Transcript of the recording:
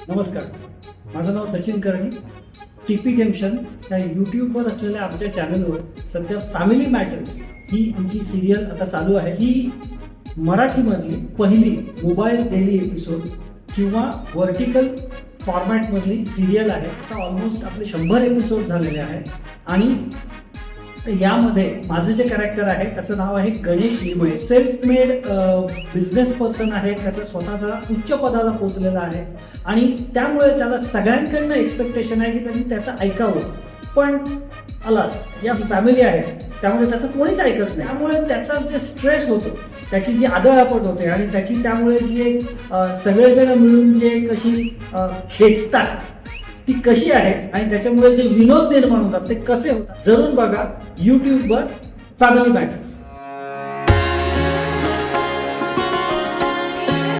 नमस्कार, माझं नाव सचिन करणी. टीपी जंक्शन या यूट्यूबवर असलेल्या आमच्या चॅनलवर सध्या फॅमिली मॅटर्स ही आमची सिरियल आता चालू आहे. ही मराठीमधली पहिली मोबाईल डेली एपिसोड किंवा व्हर्टिकल फॉर्मॅटमधली सिरियल आहे. आता ऑलमोस्ट आपले 100 एपिसोड झालेले आहेत आणि यामध्ये माझं जे कॅरेक्टर आहे त्याचं नाव आहे Ganesh Limaye. Self made business person आहे. त्याचा स्वतःचा उच्च पदाला पोहोचलेला आहे आणि त्यामुळे त्याला सगळ्यांकडनं एक्सपेक्टेशन आहे की त्यांनी त्याचं ऐकावं. पण अलास या फॅमिली आहे त्यामुळे त्याचं कोणीच ऐकत नाही. त्यामुळे त्याचा जे स्ट्रेस होतो, त्याची जी आदळआपट होते आणि त्याची त्यामुळे जी एक सगळेजण मिळून जे कशी खेचतात ती कशी आहे आणि त्याच्यामुळे जे विनोद निर्माण होतात ते कसे होतात जरूर बघा यूट्यूबवर फॅमिली मॅटर्स.